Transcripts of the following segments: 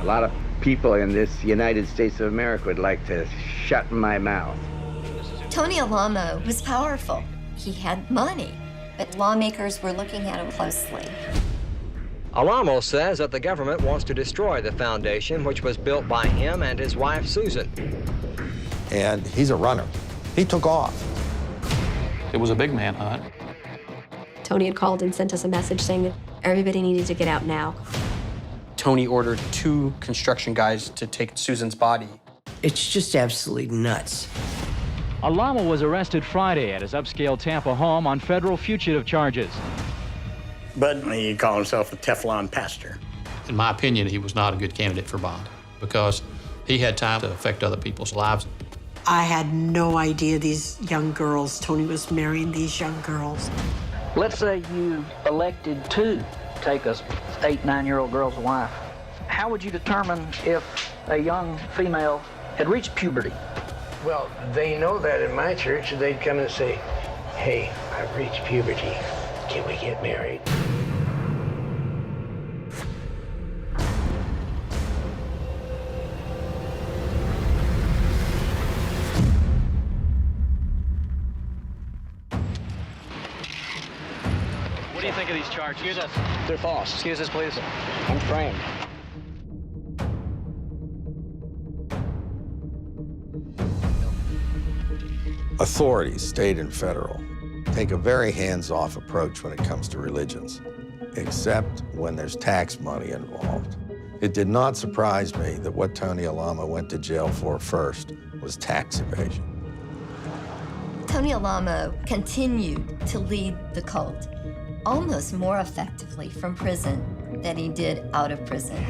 A lot of people in this United States of America would like to shut my mouth. Tony Alamo was powerful. He had money, but lawmakers were looking at him closely. Alamo says that the government wants to destroy the foundation, which was built by him and his wife, Susan. And he's a runner. He took off. It was a big manhunt. Tony had called and sent us a message saying that everybody needed to get out now. Tony ordered 2 construction guys to take Susan's body. It's just absolutely nuts. Alamo was arrested Friday at his upscale Tampa home on federal fugitive charges. But he called himself a Teflon pastor. In my opinion, he was not a good candidate for bond because he had time to affect other people's lives. I had no idea these young girls, Tony was marrying these young girls. Let's say you elected to take a 8, 9-year-old girl's wife. How would you determine if a young female had reached puberty? Well, they know that in my church. They'd come and say, hey, I've reached puberty. Can we get married? What do you think of these charges? Excuse us. They're false. Excuse us, please. I'm framed. Authorities, state and federal, take a very hands-off approach when it comes to religions, except when there's tax money involved. It did not surprise me that what Tony Alamo went to jail for first was tax evasion. Tony Alamo continued to lead the cult almost more effectively from prison than he did out of prison.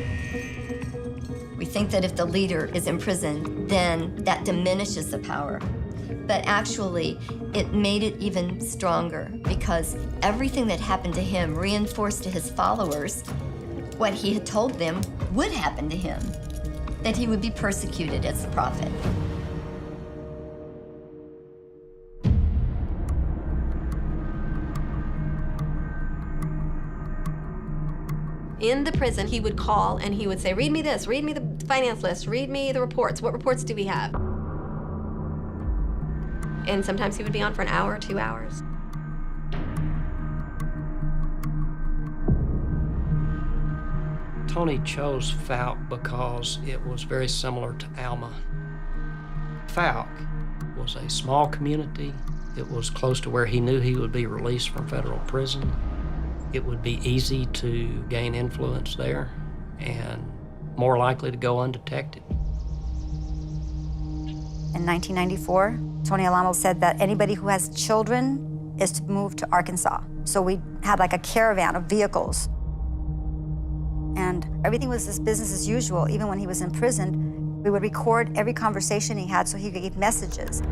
We think that if the leader is in prison, then that diminishes the power. But actually, it made it even stronger because everything that happened to him reinforced to his followers what he had told them would happen to him, that he would be persecuted as a prophet. In the prison, he would call and he would say, read me this, read me the finance list, read me the reports. What reports do we have? And sometimes he would be on for an hour, 2 hours. Tony chose Falk because it was very similar to Alma. Falk was a small community. It was close to where he knew he would be released from federal prison. It would be easy to gain influence there and more likely to go undetected. In 1994, Tony Alamo said that anybody who has children is to move to Arkansas. So we had like a caravan of vehicles. And everything was just business as usual. Even when he was in prison, we would record every conversation he had so he could give messages.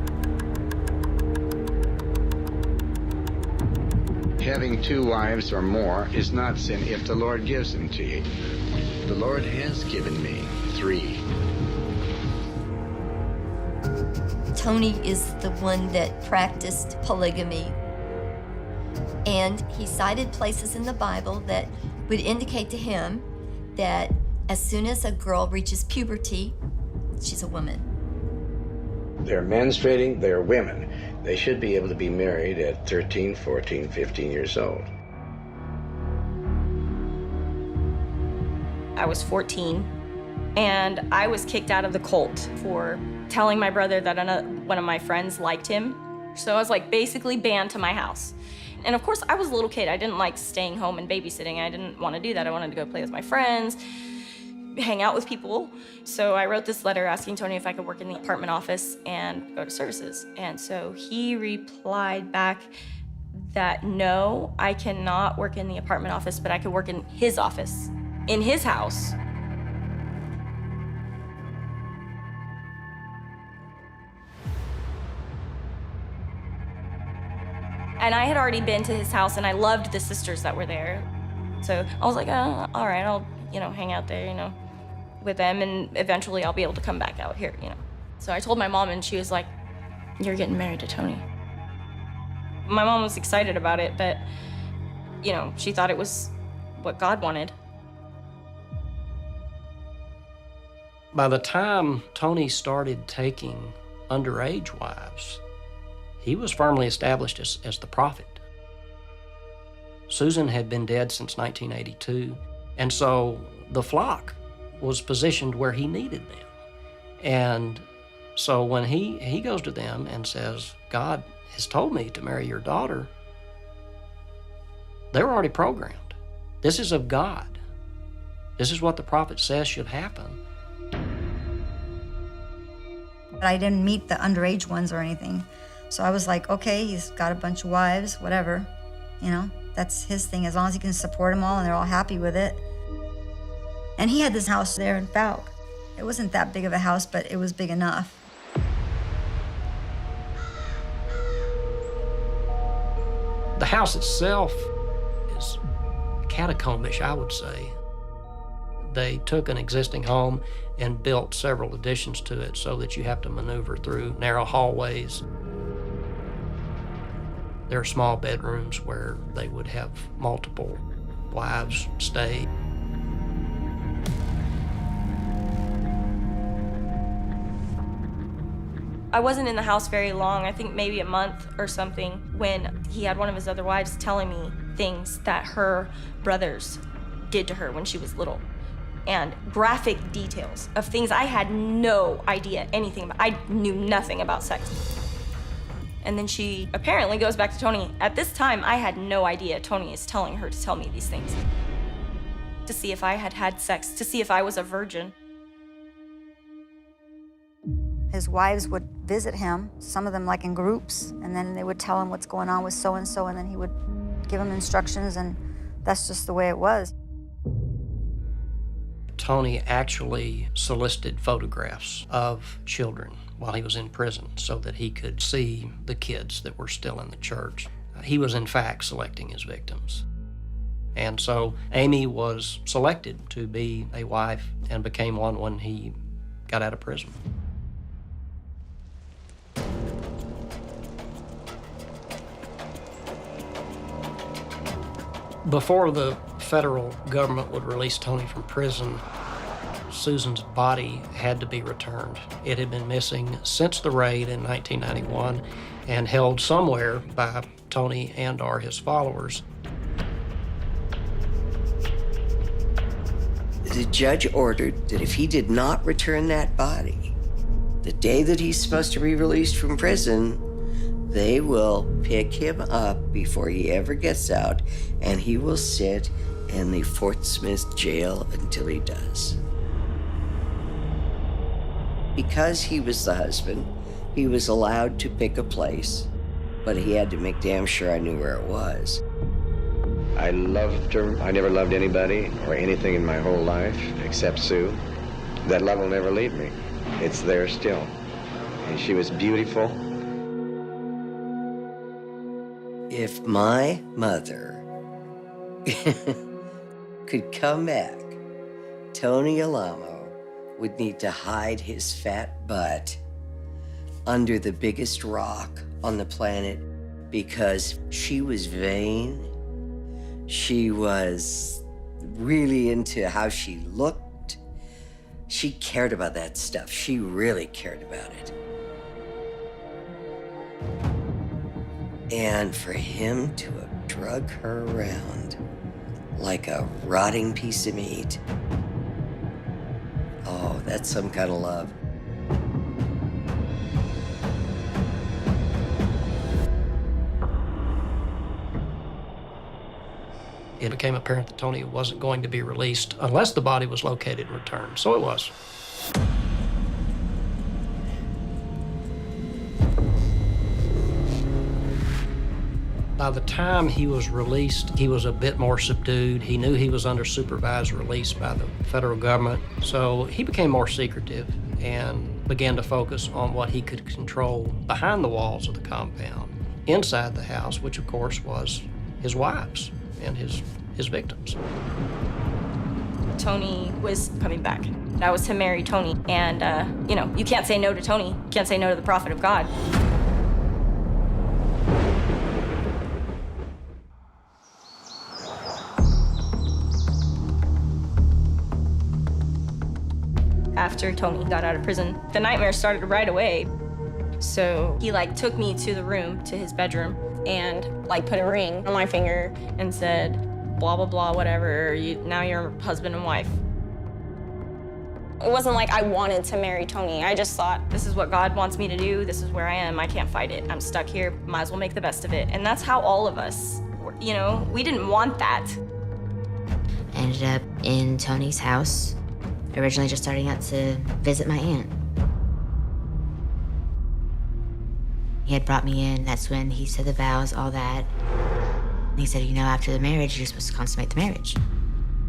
Having 2 wives or more is not sin if the Lord gives them to you. The Lord has given me 3. Tony is the one that practiced polygamy. And he cited places in the Bible that would indicate to him that as soon as a girl reaches puberty, she's a woman. They're menstruating, they're women. They should be able to be married at 13, 14, 15 years old. I was 14, and I was kicked out of the cult for telling my brother that one of my friends liked him. So I was like basically banned to my house. And of course, I was a little kid. I didn't like staying home and babysitting. I didn't want to do that. I wanted to go play with my friends, hang out with people. So I wrote this letter asking Tony if I could work in the apartment office and go to services. And so he replied back that no, I cannot work in the apartment office, but I could work in his office, in his house. And I had already been to his house and I loved the sisters that were there. So I was like, oh, all right, I'll, hang out there, with them, and eventually I'll be able to come back out here, So I told my mom, and she was like, you're getting married to Tony. My mom was excited about it, but, she thought it was what God wanted. By the time Tony started taking underage wives, he was firmly established as the prophet. Susan had been dead since 1982, and so the flock was positioned where he needed them. And so when he goes to them and says, God has told me to marry your daughter, they were already programmed. This is of God. This is what the prophet says should happen. But I didn't meet the underage ones or anything. So I was like, okay, he's got a bunch of wives, whatever, you know, that's his thing, as long as he can support them all and they're all happy with it. And he had this house there in Falk. It wasn't that big of a house, but it was big enough. The house itself is catacombish, I would say. They took an existing home and built several additions to it so that you have to maneuver through narrow hallways. There are small bedrooms where they would have multiple wives stay. I wasn't in the house very long, I think maybe a month or something, when he had one of his other wives telling me things that her brothers did to her when she was little. And graphic details of things I had no idea anything about. I knew nothing about sex. And then she apparently goes back to Tony. At this time, I had no idea Tony is telling her to tell me these things. To see if I had had sex, to see if I was a virgin. His wives would visit him, some of them like in groups, and then they would tell him what's going on with so-and-so, and then he would give them instructions, and that's just the way it was. Tony actually solicited photographs of children while he was in prison so that he could see the kids that were still in the church. He was in fact selecting his victims. And so Amy was selected to be a wife and became one when he got out of prison. Before the federal government would release Tony from prison, Susan's body had to be returned. It had been missing since the raid in 1991 and held somewhere by Tony and/or his followers. The judge ordered that if he did not return that body, the day that he's supposed to be released from prison, they will pick him up before he ever gets out, and he will sit in the Fort Smith jail until he does. Because he was the husband, he was allowed to pick a place, but he had to make damn sure I knew where it was. I loved her. I never loved anybody or anything in my whole life except Sue. That love will never leave me. It's there still. And she was beautiful. If my mother could come back, Tony Alamo would need to hide his fat butt under the biggest rock on the planet because she was vain. She was really into how she looked. She cared about that stuff. She really cared about it. And for him to have drug her around like a rotting piece of meat, oh, that's some kind of love. It became apparent that Tony wasn't going to be released unless the body was located and returned. So it was. By the time he was released, he was a bit more subdued. He knew he was under supervised release by the federal government, so he became more secretive and began to focus on what he could control behind the walls of the compound, inside the house, which of course was his wives and his victims. Tony was coming back. I was to marry Tony, and you can't say no to Tony. You can't say no to the prophet of God. after Tony got out of prison. The nightmare started right away. So he took me to the room, to his bedroom, and put a ring on my finger and said, blah, blah, blah, whatever, now you're husband and wife. It wasn't like I wanted to marry Tony. I just thought, this is what God wants me to do. This is where I am. I can't fight it. I'm stuck here. Might as well make the best of it. And that's how all of us, we didn't want that. I ended up in Tony's house, originally just starting out to visit my aunt. He had brought me in. That's when he said the vows, all that. And he said, after the marriage, you're supposed to consummate the marriage.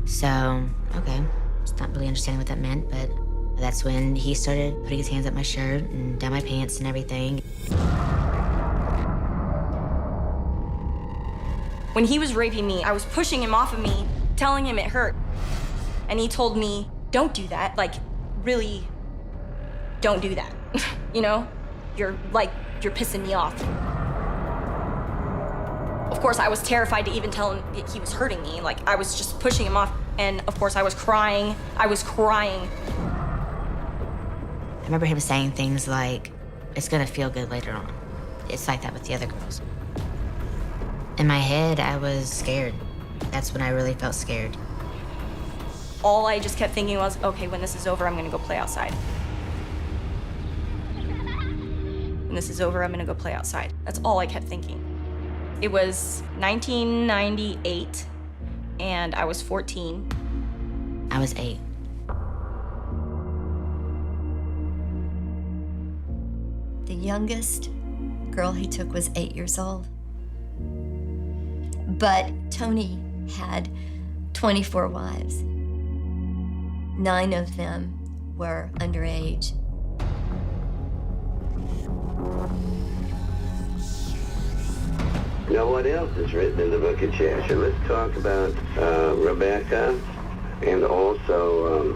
So, okay. Just not really understanding what that meant, but that's when he started putting his hands up my shirt and down my pants and everything. When he was raping me, I was pushing him off of me, telling him it hurt. And he told me, don't do that. Really, don't do that. You're pissing me off. Of course, I was terrified to even tell him that he was hurting me. I was just pushing him off. And of course, I was crying. I remember him saying things like, it's gonna feel good later on. It's like that with the other girls. In my head, I was scared. That's when I really felt scared. All I just kept thinking was, okay, when this is over, I'm gonna go play outside. When this is over, I'm gonna go play outside. That's all I kept thinking. It was 1998, and I was 14. I was 8. The youngest girl he took was 8 years old. But Tony had 24 wives. 9 of them were underage. Now, what else is written in the book of Jasher? Let's talk about Rebecca and also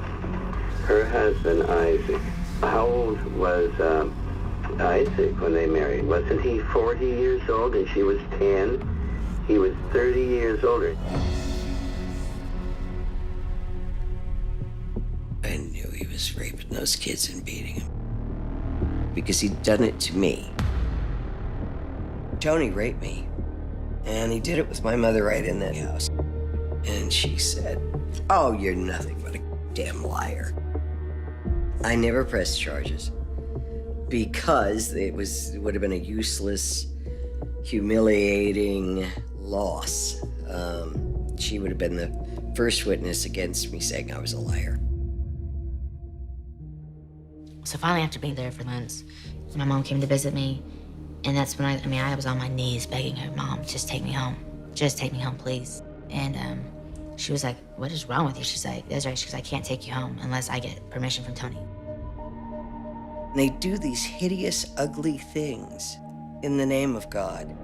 her husband, Isaac. How old was Isaac when they married? Wasn't he 40 years old and she was 10? He was 30 years older. I knew he was raping those kids and beating them because he'd done it to me. Tony raped me. And he did it with my mother right in that house. And she said, oh, you're nothing but a damn liar. I never pressed charges because it would have been a useless, humiliating loss. She would have been the first witness against me saying I was a liar. So finally, after being there for months, my mom came to visit me. And that's when I was on my knees begging her, Mom, just take me home. Just take me home, please. And she was like, what is wrong with you? She's like, Desiree, she goes, I can't take you home unless I get permission from Tony. They do these hideous, ugly things in the name of God.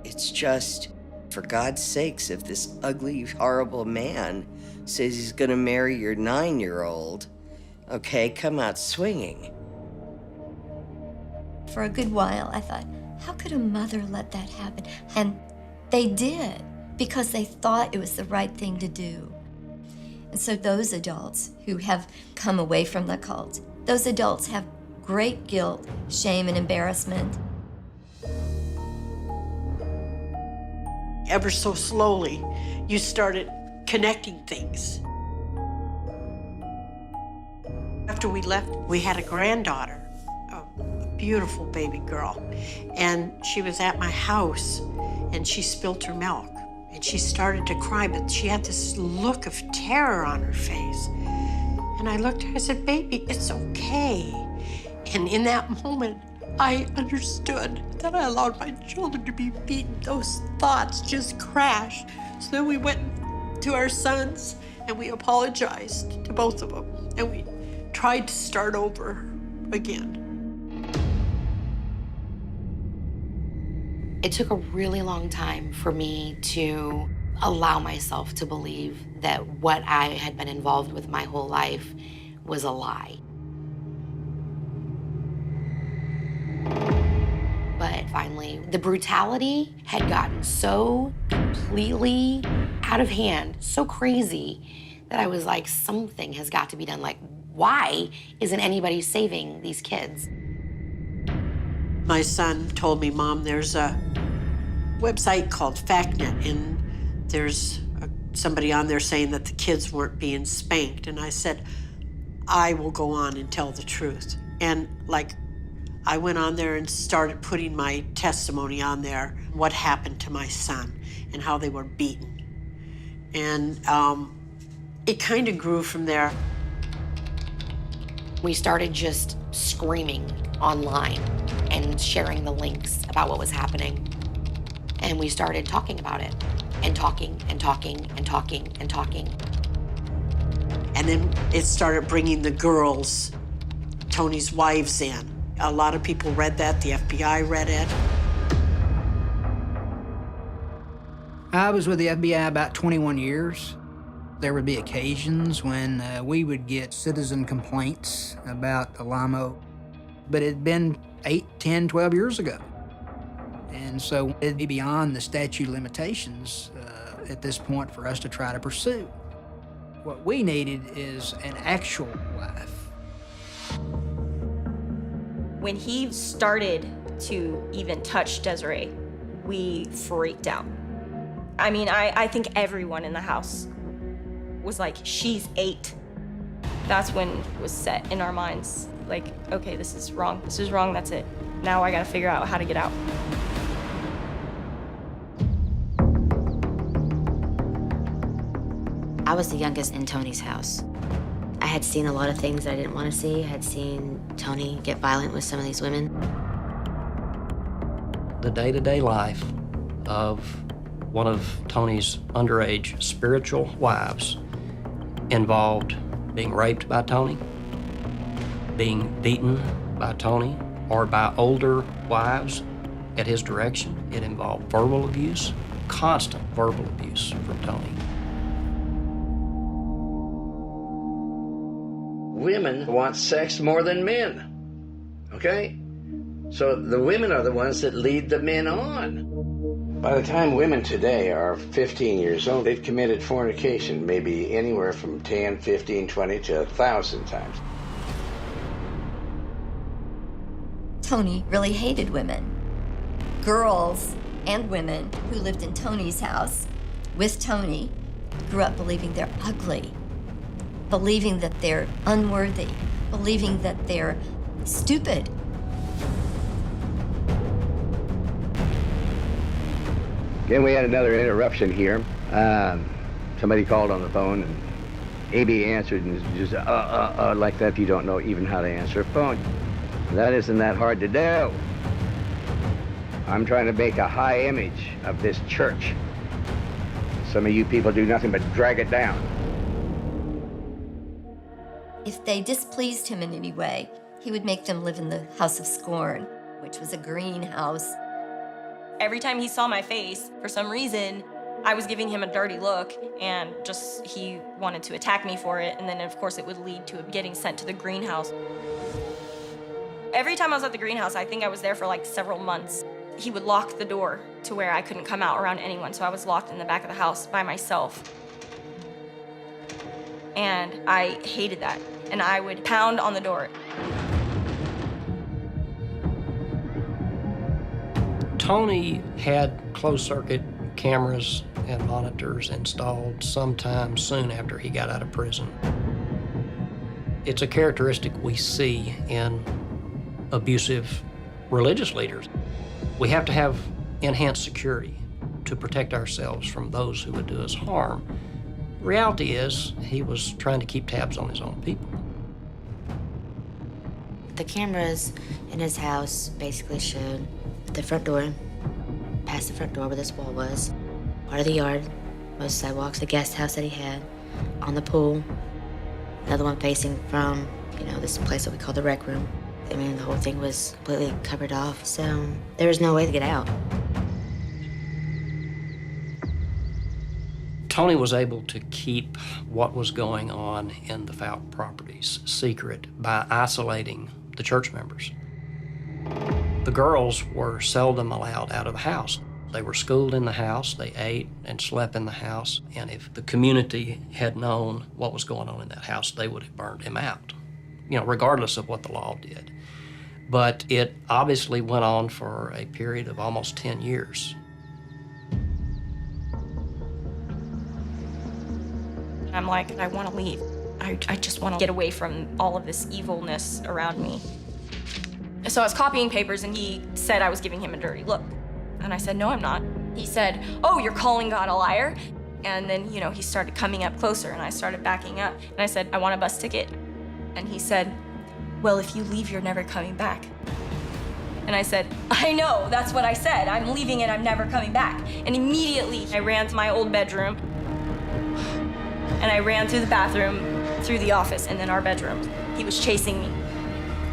It's just, for God's sakes, if this ugly, horrible man says he's gonna marry your 9-year-old, okay, come out swinging. For a good while, I thought, how could a mother let that happen? And they did, because they thought it was the right thing to do. And so those adults who have come away from the cult, those adults have great guilt, shame, and embarrassment. Ever so slowly, you started connecting things. After we left, we had a granddaughter. Beautiful baby girl, and she was at my house and she spilled her milk and she started to cry, but she had this look of terror on her face. And I looked at her, I said, baby, it's okay. And in that moment, I understood that I allowed my children to be beaten. Those thoughts just crashed. So then we went to our sons and we apologized to both of them and we tried to start over again. It took a really long time for me to allow myself to believe that what I had been involved with my whole life was a lie. But finally, the brutality had gotten so completely out of hand, so crazy, that I was like, something has got to be done. Like, Why isn't anybody saving these kids? My son told me, Mom, there's a website called FactNet, and there's somebody on there saying that the kids weren't being spanked. And I said, I will go on and tell the truth. And I went on there and started putting my testimony on there, what happened to my son and how they were beaten. And it kind of grew from there. We started just screaming online and sharing the links about what was happening. And we started talking about it and talking and talking and talking and talking. And then it started bringing the girls, Tony's wives, in. A lot of people read that, the FBI read it. I was with the FBI about 21 years. There would be occasions when we would get citizen complaints about Alamo, but it had been 8, 10, 12 years ago. And so it'd be beyond the statute of limitations at this point for us to try to pursue. What we needed is an actual wife. When he started to even touch Desiree, we freaked out. I mean, I think everyone in the house was like, she's 8. That's when it was set in our minds, like, okay, this is wrong, that's it. Now I gotta figure out how to get out. I was the youngest in Tony's house. I had seen a lot of things that I didn't want to see. I had seen Tony get violent with some of these women. The day-to-day life of one of Tony's underage spiritual wives involved being raped by Tony, being beaten by Tony, or by older wives at his direction. It involved verbal abuse, constant verbal abuse from Tony. Women want sex more than men, okay? So the women are the ones that lead the men on. By the time women today are 15 years old, they've committed fornication maybe anywhere from 10, 15, 20 to 1,000 times. Tony really hated women. Girls and women who lived in Tony's house with Tony grew up believing they're ugly, believing that they're unworthy, believing that they're stupid. Again, we had another interruption here. Somebody called on the phone, and AB answered, and just like that if you don't know even how to answer a phone. That isn't that hard to do. I'm trying to make a high image of this church. Some of you people do nothing but drag it down. If they displeased him in any way, he would make them live in the house of scorn, which was a greenhouse. Every time he saw my face, for some reason, I was giving him a dirty look, and just he wanted to attack me for it, and then of course it would lead to getting sent to the greenhouse. Every time I was at the greenhouse, I think I was there for like several months, he would lock the door to where I couldn't come out around anyone, so I was locked in the back of the house by myself. And I hated that, and I would pound on the door. Tony had closed-circuit cameras and monitors installed sometime soon after he got out of prison. It's a characteristic we see in abusive religious leaders. We have to have enhanced security to protect ourselves from those who would do us harm. The reality is, he was trying to keep tabs on his own people. The cameras in his house basically showed the front door, past the front door where this wall was, part of the yard, most sidewalks, the guest house that he had, on the pool, another one facing from, this place that we call the rec room. I mean, the whole thing was completely covered off, so there was no way to get out. Tony was able to keep what was going on in the Falk properties secret by isolating the church members. The girls were seldom allowed out of the house. They were schooled in the house, they ate and slept in the house, and if the community had known what was going on in that house, they would have burned him out. regardless of what the law did. But it obviously went on for a period of almost 10 years. I'm like, I want to leave. I just want to get away from all of this evilness around me. So I was copying papers, and he said I was giving him a dirty look. And I said, no, I'm not. He said, oh, you're calling God a liar? And then, he started coming up closer, and I started backing up. And I said, I want a bus ticket. And he said, well, if you leave, you're never coming back. And I said, I know, that's what I said. I'm leaving and I'm never coming back. And immediately I ran to my old bedroom, and I ran through the bathroom, through the office, and then our bedroom. He was chasing me,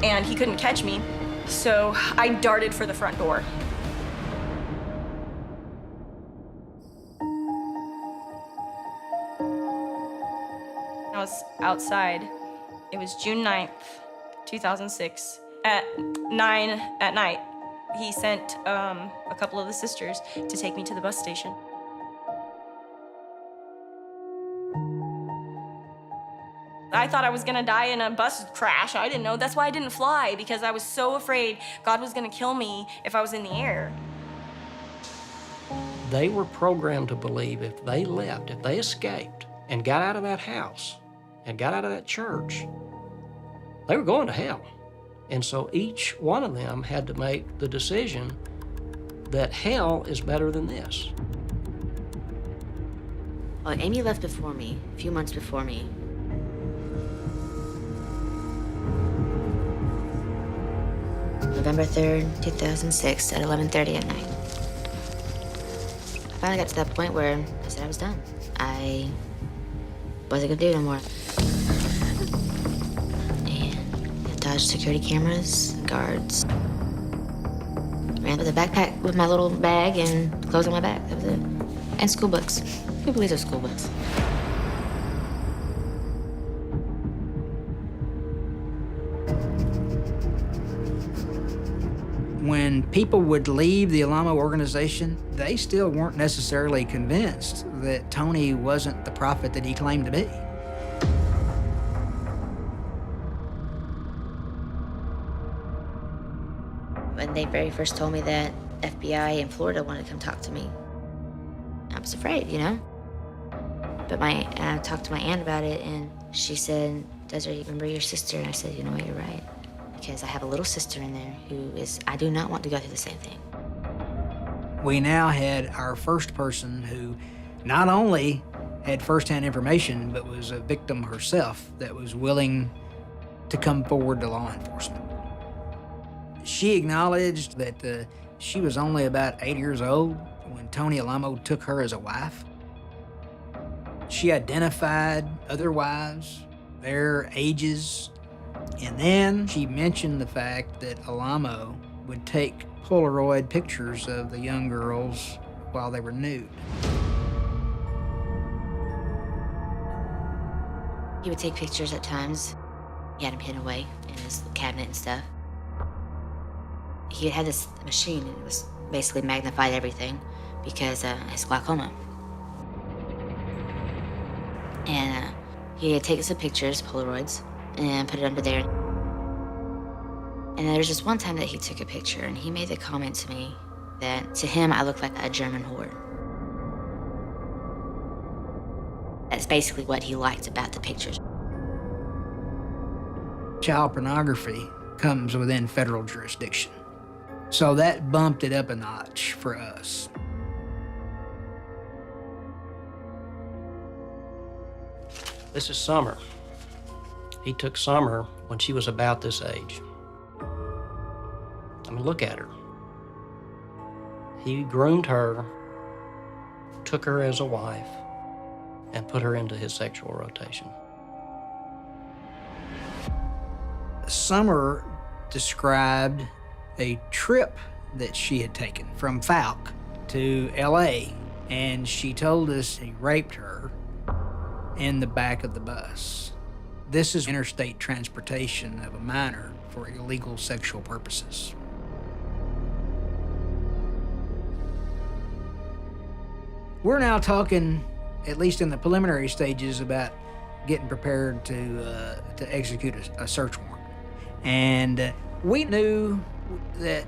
and he couldn't catch me, so I darted for the front door. I was outside. It was June 9th, 2006. At 9 at night, he sent a couple of the sisters to take me to the bus station. I thought I was gonna die in a bus crash. I didn't know. That's why I didn't fly, because I was so afraid God was gonna kill me if I was in the air. They were programmed to believe if they left, if they escaped and got out of that house and got out of that church, they were going to hell. And so each one of them had to make the decision that hell is better than this. Oh, Amy left before me, a few months before me. November 3rd, 2006 at 11:30 at night. I finally got to that point where I said I was done. I wasn't gonna do it no more. Dodged security cameras, guards. Ran with a backpack with my little bag and clothes on my back. That was it. And school books. Who believes those school books? When people would leave the Alamo organization, they still weren't necessarily convinced that Tony wasn't the prophet that he claimed to be. When they very first told me that FBI in Florida wanted to come talk to me, I was afraid, But I talked to my aunt about it, and she said, Desiree, you remember your sister? And I said, you know what, you're right. Because I have a little sister in there I do not want to go through the same thing. We now had our first person who not only had firsthand information, but was a victim herself that was willing to come forward to law enforcement. She acknowledged that she was only about 8 years old when Tony Alamo took her as a wife. She identified other wives, their ages, and then she mentioned the fact that Alamo would take Polaroid pictures of the young girls while they were nude. He would take pictures at times. He had them hidden away in his cabinet and stuff. He had this machine, and it was basically magnified everything because his glaucoma. And he had taken some pictures, Polaroids, and put it under there. And there was just one time that he took a picture, and he made the comment to me that to him I looked like a German whore. That's basically what he liked about the pictures. Child pornography comes within federal jurisdiction. So that bumped it up a notch for us. This is Summer. He took Summer when she was about this age. I mean, look at her. He groomed her, took her as a wife, and put her into his sexual rotation. Summer described a trip that she had taken from Falk to LA, and she told us he raped her in the back of the bus. This is interstate transportation of a minor for illegal sexual purposes. We're now talking, at least in the preliminary stages, about getting prepared to execute a search warrant. And we knew that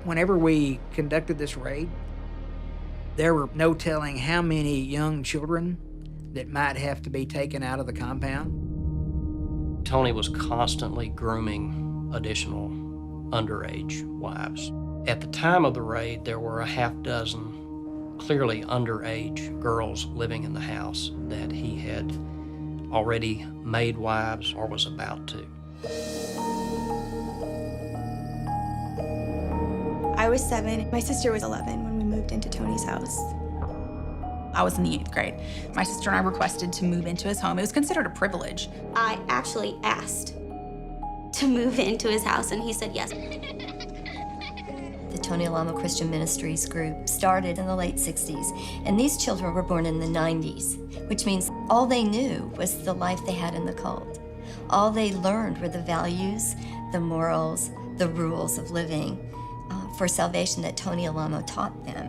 whenever we conducted this raid, there were no telling how many young children that might have to be taken out of the compound. Tony was constantly grooming additional underage wives. At the time of the raid, there were a half dozen clearly underage girls living in the house that he had already made wives or was about to. I was 7. My sister was 11 when we moved into Tony's house. I was in the 8th grade. My sister and I requested to move into his home. It was considered a privilege. I actually asked to move into his house, and he said yes. The Tony Alamo Christian Ministries group started in the late 60s, and these children were born in the 90s, which means all they knew was the life they had in the cult. All they learned were the values, the morals, the rules of living for salvation that Tony Alamo taught them.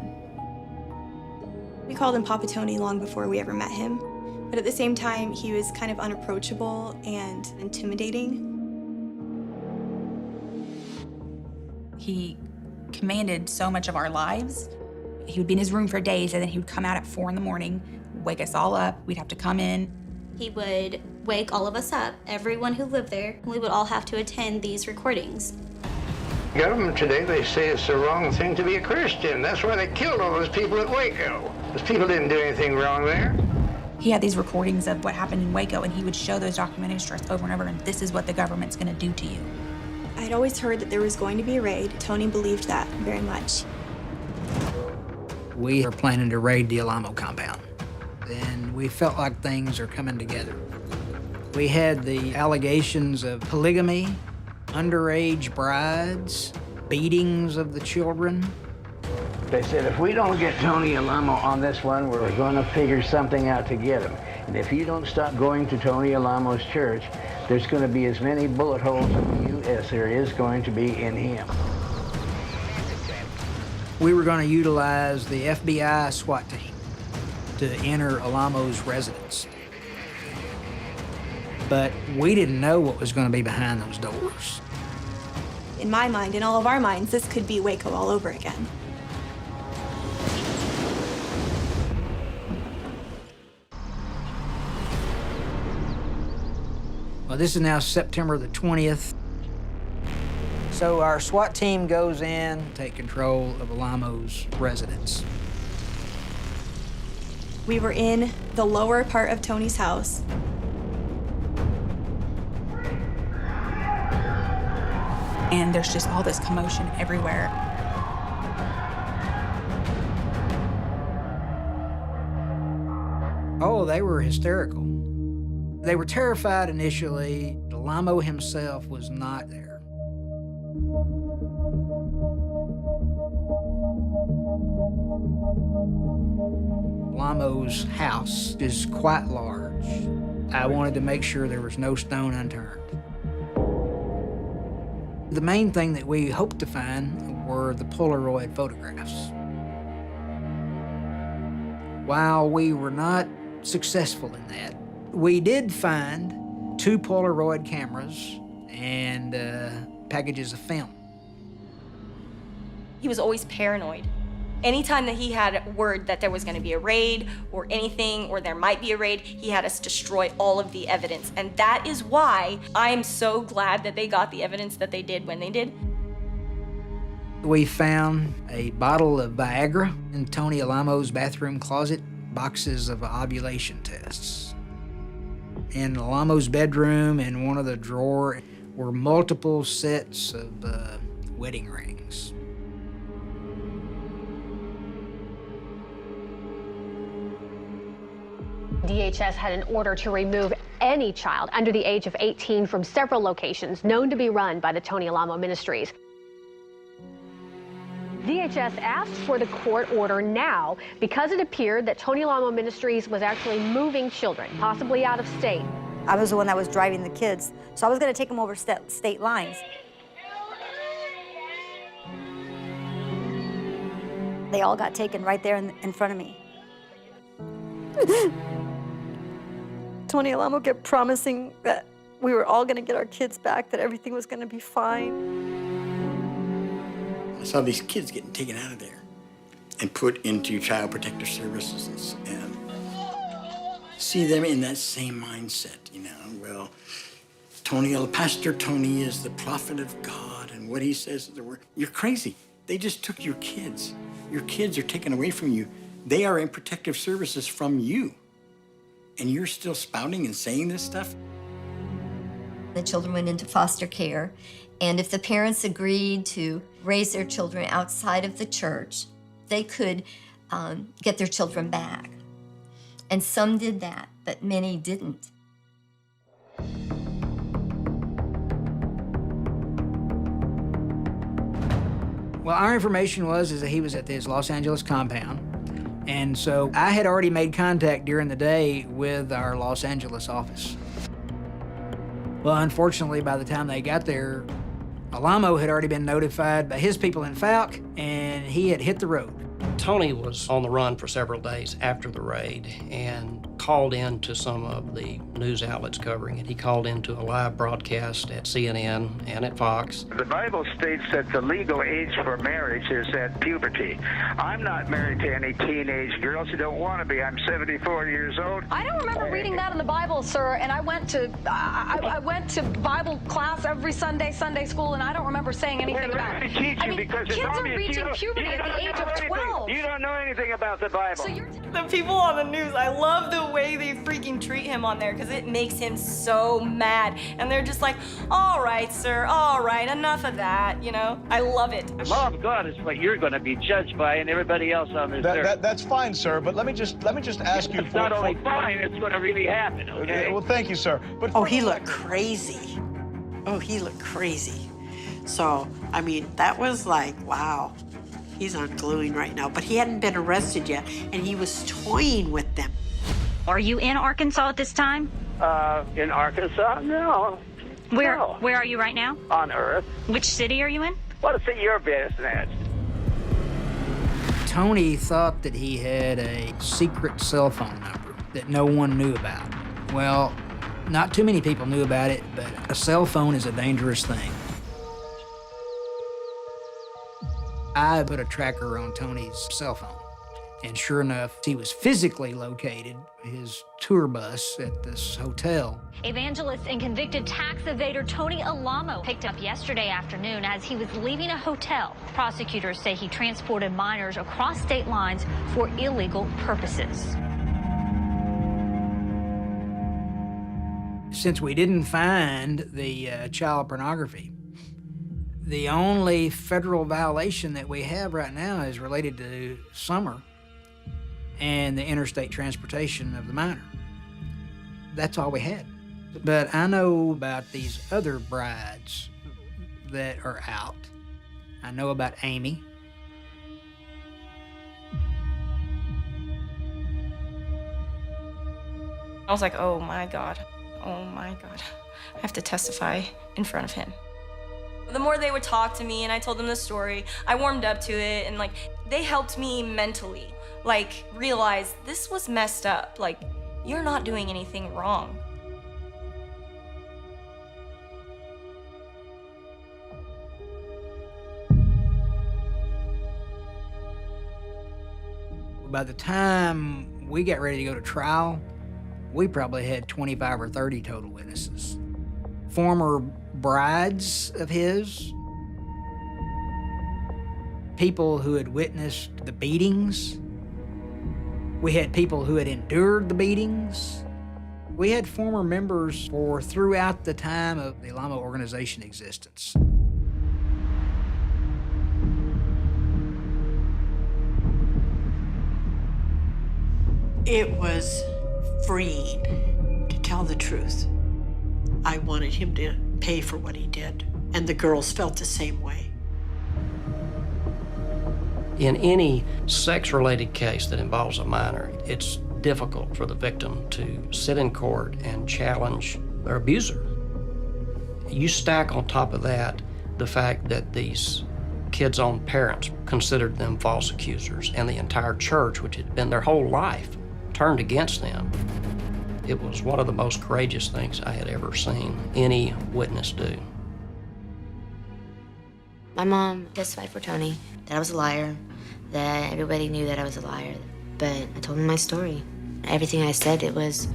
We called him Papa Tony long before we ever met him, but at the same time, he was kind of unapproachable and intimidating. He commanded so much of our lives. He would be in his room for days, and then he would come out at 4 in the morning, wake us all up. We'd have to come in. He would wake all of us up, everyone who lived there. We would all have to attend these recordings. Government today, they say it's the wrong thing to be a Christian. That's why they killed all those people at Waco. Those people didn't do anything wrong there. He had these recordings of what happened in Waco, and he would show those documentaries to us over and over, and this is what the government's gonna do to you. I'd always heard that there was going to be a raid. Tony believed that very much. We are planning to raid the Alamo compound, and we felt like things are coming together. We had the allegations of polygamy, underage brides, beatings of the children. They said, if we don't get Tony Alamo on this one, we're going to figure something out to get him. And if you don't stop going to Tony Alamo's church, there's going to be as many bullet holes in you as there is going to be in him. We were going to utilize the FBI SWAT team to enter Alamo's residence. But we didn't know what was going to be behind those doors. In my mind, in all of our minds, this could be Waco all over again. Well, this is now September the 20th. So our SWAT team goes in, take control of Alamo's residence. We were in the lower part of Tony's house. And there's just all this commotion everywhere. Oh, they were hysterical. They were terrified initially. Alamo himself was not there. Alamo's house is quite large. I wanted to make sure there was no stone unturned. The main thing that we hoped to find were the Polaroid photographs. While we were not successful in that, we did find 2 Polaroid cameras and packages of film. He was always paranoid. Anytime that he had word that there was going to be a raid or anything, or there might be a raid, he had us destroy all of the evidence. And that is why I'm so glad that they got the evidence that they did when they did. We found a bottle of Viagra in Tony Alamo's bathroom closet, boxes of ovulation tests. In Alamo's bedroom, in one of the drawers, were multiple sets of wedding rings. DHS had an order to remove any child under the age of 18 from several locations known to be run by the Tony Alamo Ministries. DHS asked for the court order now because it appeared that Tony Alamo Ministries was actually moving children, possibly out of state. I was the one that was driving the kids, so I was going to take them over state lines. They all got taken right there in front of me. Tony Alamo kept promising that we were all going to get our kids back, that everything was going to be fine. I saw these kids getting taken out of there and put into Child Protective Services and see them in that same mindset, you know. Well, Pastor Tony is the prophet of God, and what he says is the word. You're crazy. They just took your kids. Your kids are taken away from you. They are in protective services from you. And you're still spouting and saying this stuff? The children went into foster care, and if the parents agreed to raise their children outside of the church, they could get their children back. And some did that, but many didn't. Well, our information is that he was at his Los Angeles compound. And so I had already made contact during the day with our Los Angeles office. Well, unfortunately, by the time they got there, Alamo had already been notified by his people in Falk, and he had hit the road. Tony was on the run for several days after the raid and called in to some of the news outlets covering it. He called into a live broadcast at CNN and at Fox. The Bible states that the legal age for marriage is at puberty. I'm not married to any teenage girls who don't want to be. I'm 74 years old. I don't remember reading that in the Bible, sir, and I went to Bible class every Sunday school, and I don't remember saying anything about it. I mean, kids are reaching puberty at the age of 12. You don't know anything about the Bible. So the people on the news, I love the way they freaking treat him on there because it makes him so mad. And they're just like, all right, sir, all right, enough of that, you know? I love it. The law of God is what you're going to be judged by and everybody else on this earth. That's fine, sir, but let me just ask you. It's not only fine, it's going to really happen, okay? Well, thank you, sir. But oh, he looked crazy. Oh, he looked crazy. So, I mean, that was like, wow. He's ungluing right now, but he hadn't been arrested yet, and he was toying with them. Are you in Arkansas at this time? In Arkansas? No. Where No. Where are you right now? On Earth. Which city are you in? What is your business? Tony thought that he had a secret cell phone number that no one knew about. Well, not too many people knew about it, but a cell phone is a dangerous thing. I put a tracker on Tony's cell phone, and sure enough, he was physically located, his tour bus at this hotel. Evangelist and convicted tax evader Tony Alamo picked up yesterday afternoon as he was leaving a hotel. Prosecutors say he transported minors across state lines for illegal purposes. Since we didn't find the child pornography, the only federal violation that we have right now is related to Summer and the interstate transportation of the minor. That's all we had. But I know about these other brides that are out. I know about Amy. I was like, oh my God, I have to testify in front of him. The more they would talk to me and I told them the story, I warmed up to it, and like they helped me mentally, like realize this was messed up. Like, you're not doing anything wrong. By the time we got ready to go to trial, we probably had 25 or 30 total witnesses. Former brides of his, people who had witnessed the beatings. We had people who had endured the beatings. We had former members for throughout the time of the Alamo organization existence. It was freeing to tell the truth. I wanted him to pay for what he did, and the girls felt the same way. In any sex-related case that involves a minor, it's difficult for the victim to sit in court and challenge their abuser. You stack on top of that the fact that these kids' own parents considered them false accusers, and the entire church, which had been their whole life, turned against them. It was one of the most courageous things I had ever seen any witness do. My mom testified for Tony that I was a liar, that everybody knew that I was a liar. But I told him my story. Everything I said, it is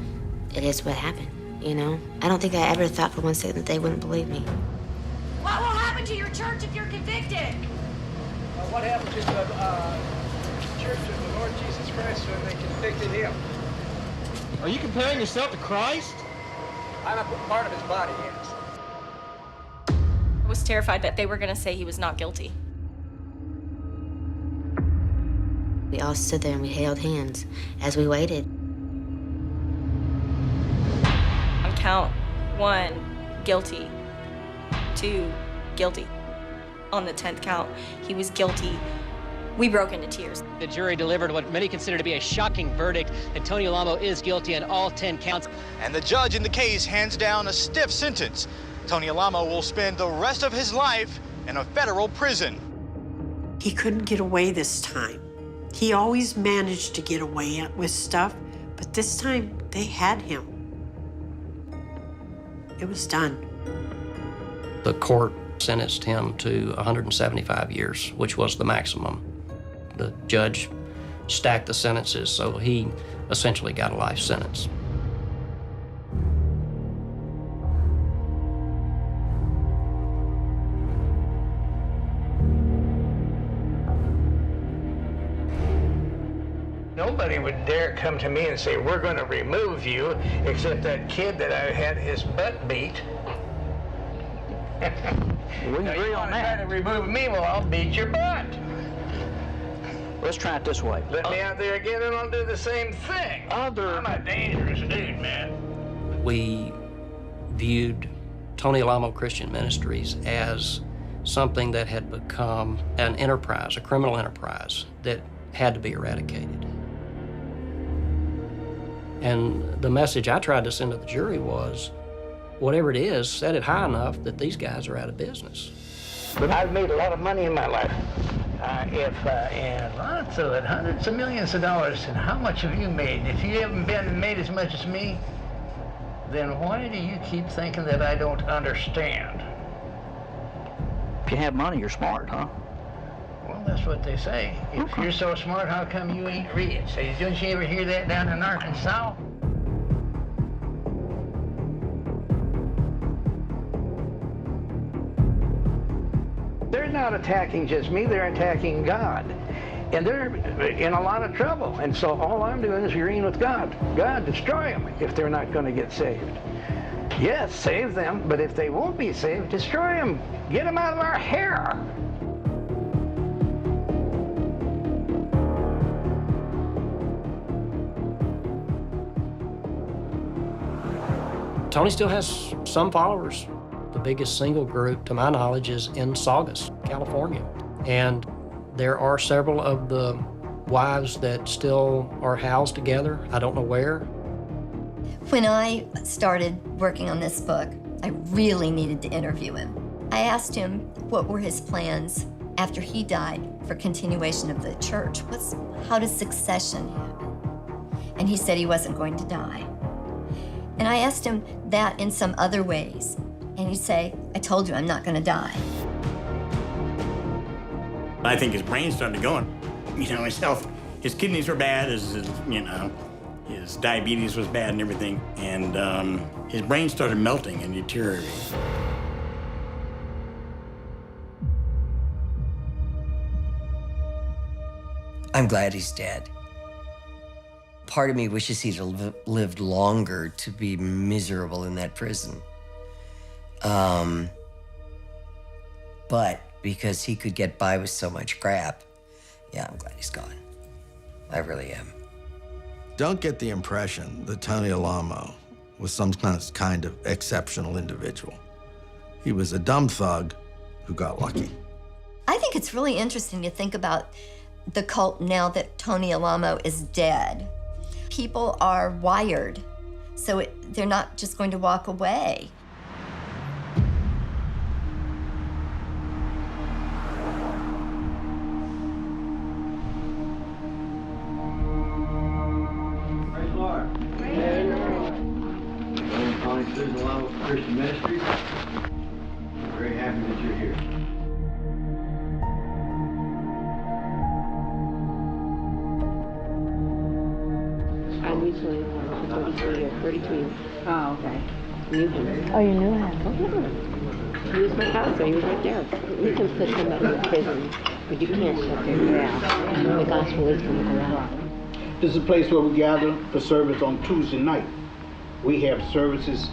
what happened, you know? I don't think I ever thought for one second that they wouldn't believe me. What will happen to your church if you're convicted? What happened to the Church of the Lord Jesus Christ when they convicted him? Are you comparing yourself to Christ? I'm a part of his body, yes. I was terrified that they were going to say he was not guilty. We all stood there and we held hands as we waited. On count 1, guilty. 2, guilty. On the 10th count, he was guilty. We broke into tears. The jury delivered what many consider to be a shocking verdict that Tony Alamo is guilty on all 10 counts. And the judge in the case hands down a stiff sentence. Tony Alamo will spend the rest of his life in a federal prison. He couldn't get away this time. He always managed to get away with stuff, but this time they had him. It was done. The court sentenced him to 175 years, which was the maximum. The judge stacked the sentences, so he essentially got a life sentence. Nobody would dare come to me and say, we're going to remove you, except that kid that I had his butt beat. We agree on that. Try to remove me, well, I'll beat your butt. Let's try it this way. Let me out there again and I'll do the same thing. I'm a dangerous dude, man. We viewed Tony Alamo Christian Ministries as something that had become an enterprise, a criminal enterprise that had to be eradicated. And the message I tried to send to the jury was, whatever it is, set it high enough that these guys are out of business. But I've made a lot of money in my life. And lots of it, hundreds of millions of dollars. And how much have you made? If you haven't made as much as me, then why do you keep thinking that I don't understand? If you have money, you're smart, huh? Well, that's what they say. If you're so smart, how come you ain't rich? Say, don't you ever hear that down in Arkansas? They're not attacking just me, they're attacking God. And they're in a lot of trouble. And so all I'm doing is agreeing with God. God, destroy them if they're not going to get saved. Yes, save them, but if they won't be saved, destroy them. Get them out of our hair. Tony still has some followers. The biggest single group, to my knowledge, is in Saugus, California. And there are several of the wives that still are housed together. I don't know where. When I started working on this book, I really needed to interview him. I asked him what were his plans after he died for continuation of the church. How does succession happen? And he said he wasn't going to die. And I asked him that in some other ways. And he'd say, I told you I'm not going to die. I think his brain started going. His health, his kidneys were bad, his diabetes was bad and everything. And his brain started melting and deteriorating. I'm glad he's dead. Part of me wishes he'd lived longer to be miserable in that prison. But because he could get by with so much crap, yeah, I'm glad he's gone. I really am. Don't get the impression that Tony Alamo was some kind of exceptional individual. He was a dumb thug who got lucky. I think it's really interesting to think about the cult now that Tony Alamo is dead. People are wired, so they're not just going to walk away. Praise the Lord. morning, Susan Alamo Christian Ministries. I'm very happy that you're here. I'm usually 33 or 33. Oh, okay. Newham. Oh, you knew him? Oh, he was my house, so he was right there. We can put him up in prison, but you can't shut them down. The gospel is going to go out. This is a place where we gather for service on Tuesday night. We have services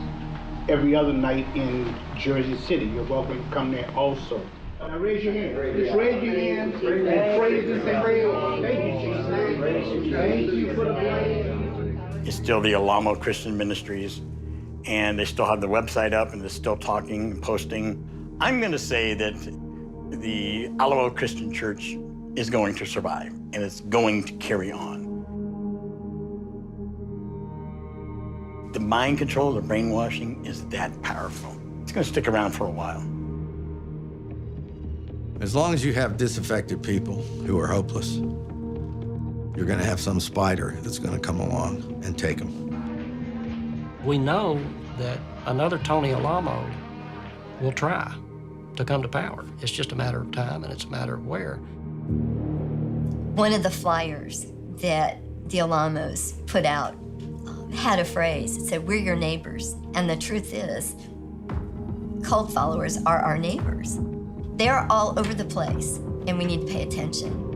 every other night in Jersey City. You're welcome to come there also. Now raise your hand. Just raise your hand and praise and say, thank you, Jesus. Thank you for the blessing. It's still the Alamo Christian Ministries, and they still have the website up, and they're still talking and posting. I'm going to say that the Alamo Christian Church is going to survive, and it's going to carry on. The mind control, the brainwashing is that powerful. It's going to stick around for a while. As long as you have disaffected people who are hopeless, you're going to have some spider that's going to come along and take them. We know that another Tony Alamo will try to come to power. It's just a matter of time, and it's a matter of where. One of the flyers that the Alamos put out had a phrase. It said, "We're your neighbors." And the truth is, cult followers are our neighbors. They're all over the place, and we need to pay attention.